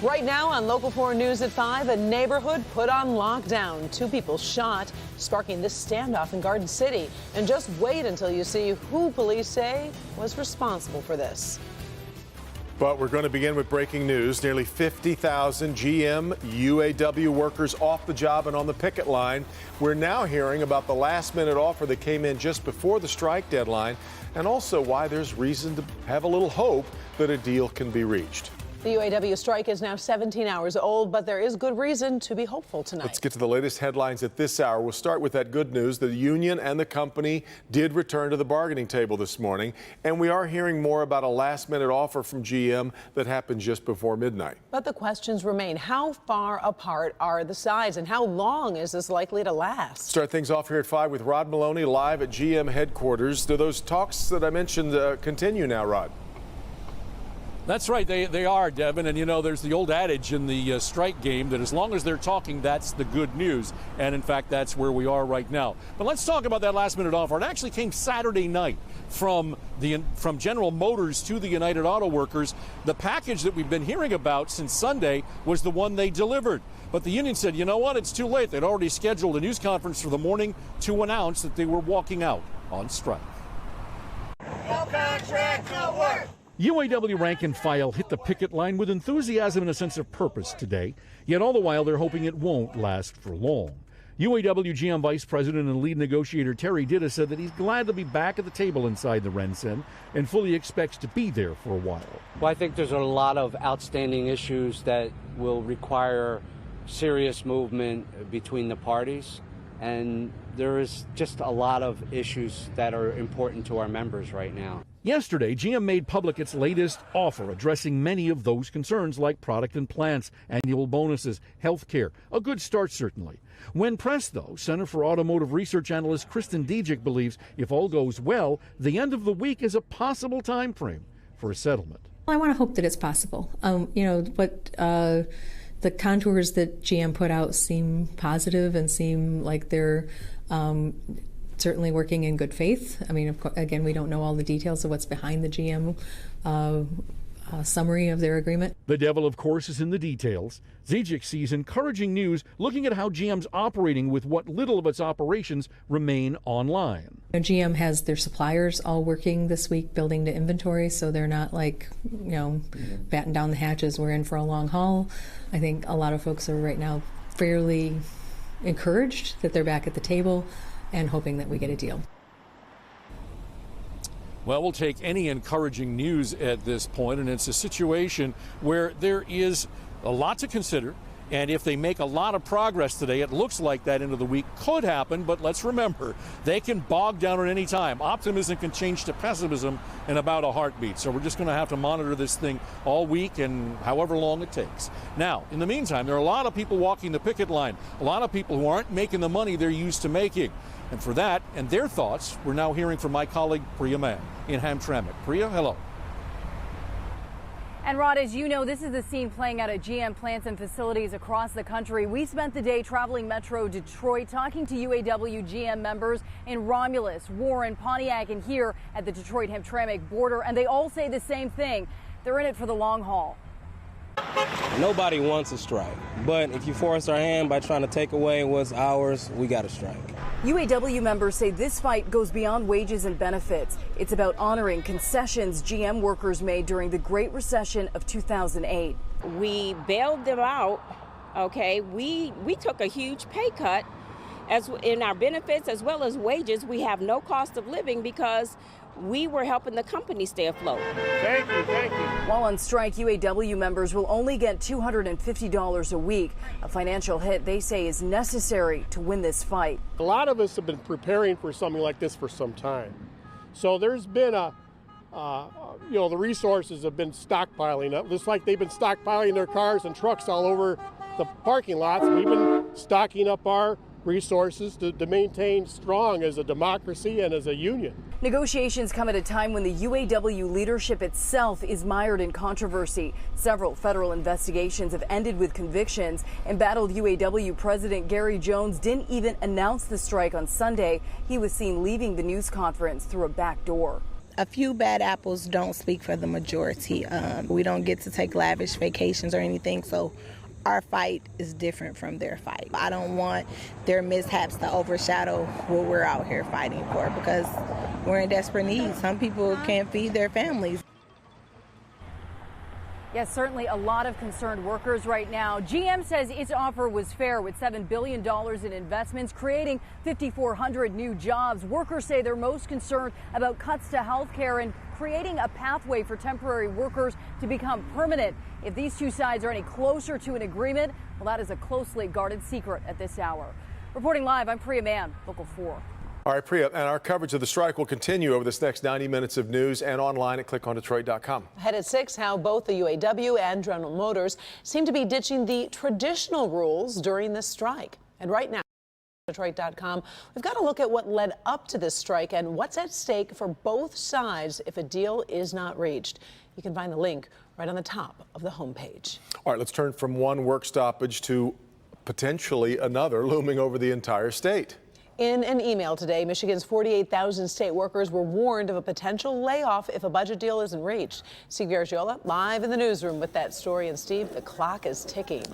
Right now on Local 4 News at 5, a neighborhood put on lockdown. 2 people shot, sparking this standoff in Garden City. And just wait until you see who police say was responsible for this. But we're going to begin with breaking news. Nearly 50,000 GM UAW workers off the job and on the picket line. We're now hearing about the last-minute offer that came in just before the strike deadline, and also why there's reason to have a little hope that a deal can be reached. The UAW strike is now 17 hours old, but there is good reason to be hopeful tonight. Let's get to the latest headlines at this hour. We'll start with that good news. The union and the company did return to the bargaining table this morning, and we are hearing more about a last-minute offer from GM that happened just before midnight. But the questions remain. How far apart are the sides, and how long is this likely to last? Start things off here at 5 with Rod Maloney live at GM headquarters. Do those talks that I mentioned continue now, Rod? That's right, they are, Devin, and you know, there's the old adage in the strike game that as long as they're talking, that's the good news, and in fact, that's where we are right now. But let's talk about that last-minute offer. It actually came Saturday night from General Motors to the United Auto Workers. The package that we've been hearing about since Sunday was the one they delivered. But the union said, you know what, it's too late. They'd already scheduled a news conference for the morning to announce that they were walking out on strike. No contract, no work. UAW rank and file hit the picket line with enthusiasm and a sense of purpose today, yet all the while they're hoping it won't last for long. UAW GM Vice President and lead negotiator Terry Ditta said that he's glad to be back at the table inside the RenCen and fully expects to be there for a while. Well, I think there's a lot of outstanding issues that will require serious movement between the parties, and there is just a lot of issues that are important to our members right now. Yesterday, GM made public its latest offer addressing many of those concerns like product and plants, annual bonuses, health care. A good start, certainly. When pressed, though, Center for Automotive Research analyst Kristen Dijic believes if all goes well, the end of the week is a possible time frame for a settlement. I want to hope that it's possible. The contours that GM put out seem positive and seem like they're certainly working in good faith. I mean, again, we don't know all the details of what's behind the GM summary of their agreement. The devil, of course, is in the details. Zijic sees encouraging news looking at how GM's operating with what little of its operations remain online. GM has their suppliers all working this week building to inventory, so they're not batten down the hatches, we're in for a long haul. I think a lot of folks are right now fairly encouraged that they're back at the table and hoping that we get a deal. Well, we'll take any encouraging news at this point, and it's a situation where there is a lot to consider, and if they make a lot of progress today, it looks like that end of the week could happen, but let's remember, they can bog down at any time. Optimism can change to pessimism in about a heartbeat, so we're just going to have to monitor this thing all week and however long it takes. Now, in the meantime, there are a lot of people walking the picket line, a lot of people who aren't making the money they're used to making. And for that and their thoughts, we're now hearing from my colleague Priya Mann in Hamtramck. Priya, hello. And Rod, as you know, this is the scene playing out at GM plants and facilities across the country. We spent the day traveling Metro Detroit, talking to UAW GM members in Romulus, Warren, Pontiac, and here at the Detroit-Hamtramck border. And they all say the same thing. They're in it for the long haul. Nobody wants a strike, but if you force our hand by trying to take away what's ours, we got to strike. UAW members say this fight goes beyond wages and benefits. It's about honoring concessions GM workers made during the Great Recession of 2008. We bailed them out, okay? We took a huge pay cut as in our benefits as well as wages. We have no cost of living because we were helping the company stay afloat. Thank you, thank you. While on strike, UAW members will only get $250 a week, a financial hit they say is necessary to win this fight. A lot of us have been preparing for something like this for some time. So there's been the resources have been stockpiling up, just like they've been stockpiling their cars and trucks all over the parking lots. We've been stocking up our resources to maintain strong as a democracy and as a union. Negotiations come at a time when the UAW leadership itself is mired in controversy. Several federal investigations have ended with convictions. Embattled UAW President Gary Jones didn't even announce the strike on Sunday. He was seen leaving the news conference through a back door. A few bad apples don't speak for the majority. We don't get to take lavish vacations or anything, so our fight is different from their fight. I don't want their mishaps to overshadow what we're out here fighting for, because we're in desperate need. Some people can't feed their families. Yes, certainly a lot of concerned workers right now. GM says its offer was fair with $7 billion in investments, creating 5,400 new jobs. Workers say they're most concerned about cuts to health care and creating a pathway for temporary workers to become permanent. If these two sides are any closer to an agreement, well, that is a closely guarded secret at this hour. Reporting live, I'm Priya Mann, Local 4. All right, Priya, and our coverage of the strike will continue over this next 90 minutes of news and online at clickondetroit.com. Ahead at 6, how both the UAW and General Motors seem to be ditching the traditional rules during this strike. And right now, Detroit.com, we've got to look at what led up to this strike and what's at stake for both sides if a deal is not reached. You can find the link right on the top of the homepage. All right, let's turn from one work stoppage to potentially another looming over the entire state. In an email today, Michigan's 48,000 state workers were warned of a potential layoff if a budget deal isn't reached. Steve Garagiola live in the newsroom with that story. And Steve, the clock is ticking.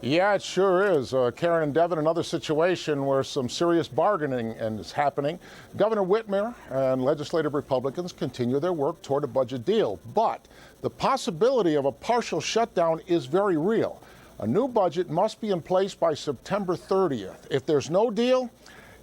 Yeah, it sure is. Karen and Devin, another situation where some serious bargaining is happening. Governor Whitmer and legislative Republicans continue their work toward a budget deal. But the possibility of a partial shutdown is very real. A new budget must be in place by September 30th. If there's no deal,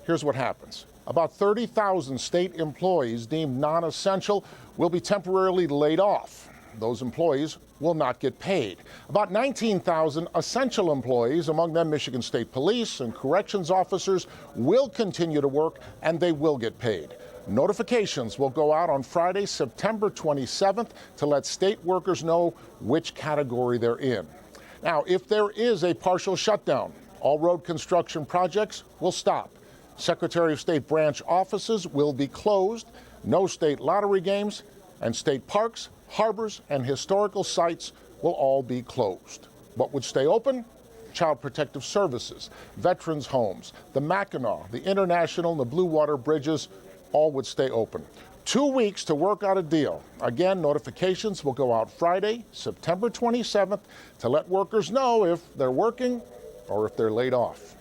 here's what happens. About 30,000 state employees deemed non-essential will be temporarily laid off. Those employees will not get paid. About 19,000 essential employees, among them Michigan State Police and corrections officers, will continue to work and they will get paid. Notifications will go out on Friday, September 27th to let state workers know which category they're in. Now, if there is a partial shutdown, all road construction projects will stop. Secretary of State branch offices will be closed, no state lottery games, and state parks, harbors, and historical sites will all be closed. What would stay open? Child Protective Services, veterans' homes, the Mackinac, the International, and the Blue Water bridges, all would stay open. 2 weeks to work out a deal. Again, notifications will go out Friday, September 27th, to let workers know if they're working or if they're laid off.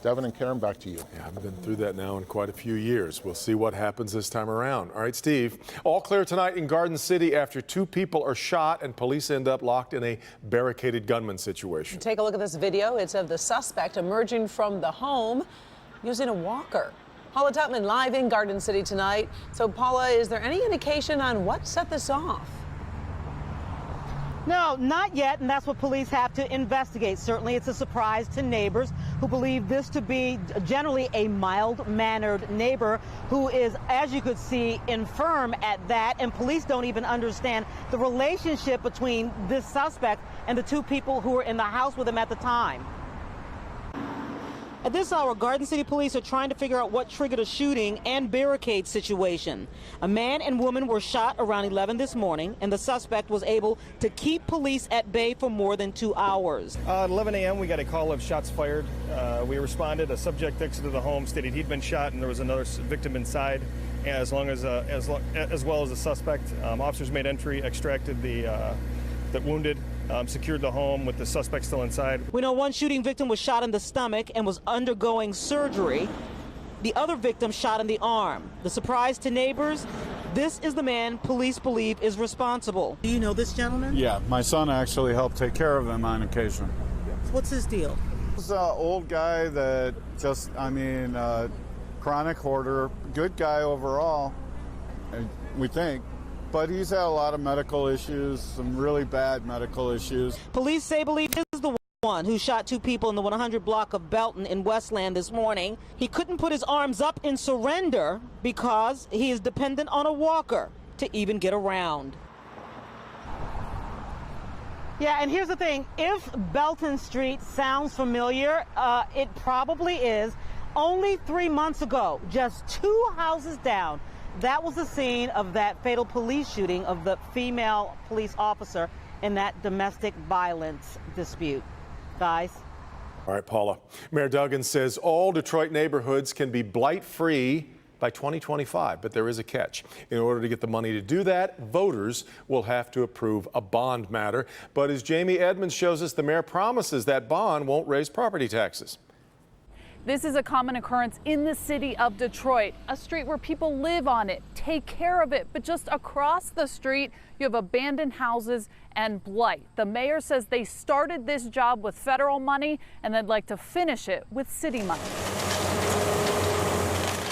Devin and Karen, back to you. Yeah, I've been through that now in quite a few years. We'll see what happens this time around. All right, Steve. All clear tonight in Garden City after 2 people are shot and police end up locked in a barricaded gunman situation. Take a look at this video. It's of the suspect emerging from the home using a walker. Paula Tutman live in Garden City tonight. So, Paula, is there any indication on what set this off? No, not yet, and that's what police have to investigate. Certainly, it's a surprise to neighbors who believe this to be generally a mild-mannered neighbor who is, as you could see, infirm at that, and police don't even understand the relationship between this suspect and the 2 people who were in the house with him at the time. At this hour, Garden City police are trying to figure out what triggered a shooting and barricade situation. A man and woman were shot around 11 this morning, and the suspect was able to keep police at bay for more than 2 hours. At 11 a.m., we got a call of shots fired. We responded. A subject exited the home, stated he'd been shot, and there was another victim inside, as well as a suspect. Officers made entry, extracted the wounded. Secured the home with the suspect still inside. We know one shooting victim was shot in the stomach and was undergoing surgery. The other victim shot in the arm. The surprise to neighbors, this is the man police believe is responsible. Do you know this gentleman? Yeah, my son actually helped take care of him on occasion. What's his deal? He's an old guy that just, chronic hoarder, good guy overall, we think. But he's had a lot of medical issues, some really bad medical issues. Police say believe this is the one who shot 2 people in the 100 block of Belton in Westland this morning. He couldn't put his arms up in surrender because he is dependent on a walker to even get around. Yeah, and here's the thing. If Belton Street sounds familiar, it probably is. Only 3 months ago, just 2 houses down, that was the scene of that fatal police shooting of the female police officer in that domestic violence dispute. Guys. All right, Paula. Mayor Duggan says all Detroit neighborhoods can be blight-free by 2025. But there is a catch. In order to get the money to do that, voters will have to approve a bond matter. But as Jamie Edmonds shows us, the mayor promises that bond won't raise property taxes. This is a common occurrence in the city of Detroit, a street where people live on it, take care of it. But just across the street, you have abandoned houses and blight. The mayor says they started this job with federal money and they'd like to finish it with city money.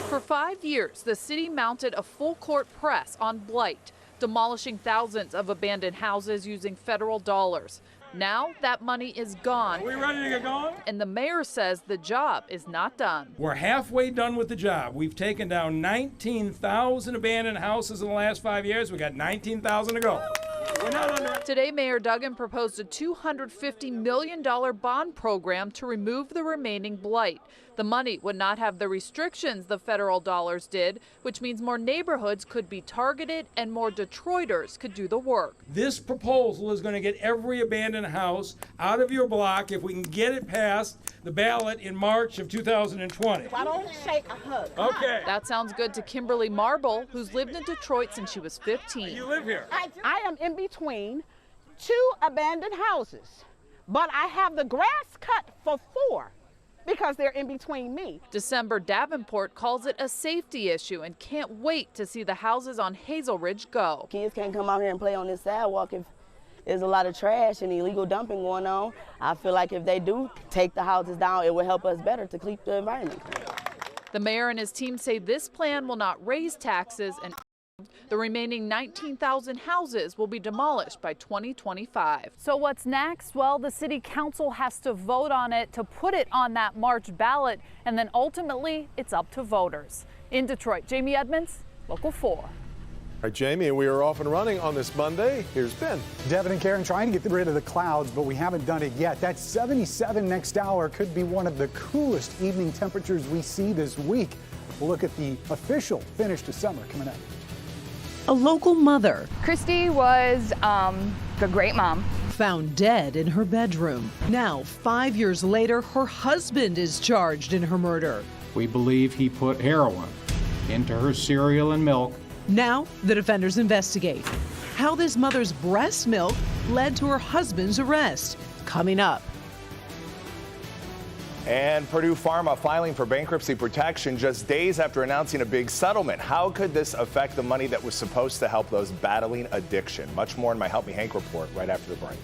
For 5 years, the city mounted a full court press on blight, demolishing thousands of abandoned houses using federal dollars. Now that money is gone. Are we ready to get going? And the mayor says the job is not done. We're halfway done with the job. We've taken down 19,000 abandoned houses in the last 5 years. We got 19,000 to go. We're not under. Today, Mayor Duggan proposed a $250 million bond program to remove the remaining blight. The money would not have the restrictions the federal dollars did, which means more neighborhoods could be targeted and more Detroiters could do the work. This proposal is going to get every abandoned house out of your block if we can get it past the ballot in March of 2020. Why don't shake a hug? Okay. That sounds good to Kimberly Marble, who's lived in Detroit since she was 15. You live here. I am in between 2 abandoned houses, but I have the grass cut for 4 because they're in between me. December Davenport calls it a safety issue and can't wait to see the houses on Hazel Ridge go. Kids can't come out here and play on this sidewalk if there's a lot of trash and illegal dumping going on. I feel like if they do take the houses down, it will help us better to keep the environment clean. The mayor and his team say this plan will not raise taxes and the remaining 19,000 houses will be demolished by 2025. So what's next? Well, the city council has to vote on it to put it on that March ballot, and then ultimately it's up to voters. In Detroit, Jamie Edmonds, Local 4. All right, Jamie, and we are off and running on this Monday. Here's Ben. Devin and Karen trying to get rid of the clouds, but we haven't done it yet. That 77 next hour could be one of the coolest evening temperatures we see this week. We'll look at the official finish to summer coming up. A local mother Christy was the great mom. found dead in her bedroom. Now, 5 years later, her husband is charged in her murder. We believe he put heroin into her cereal and milk. Now, the defenders investigate how this mother's breast milk led to her husband's arrest. Coming up. And Purdue Pharma filing for bankruptcy protection just days after announcing a big settlement. How could this affect the money that was supposed to help those battling addiction? Much more in my Help Me Hank report right after the break.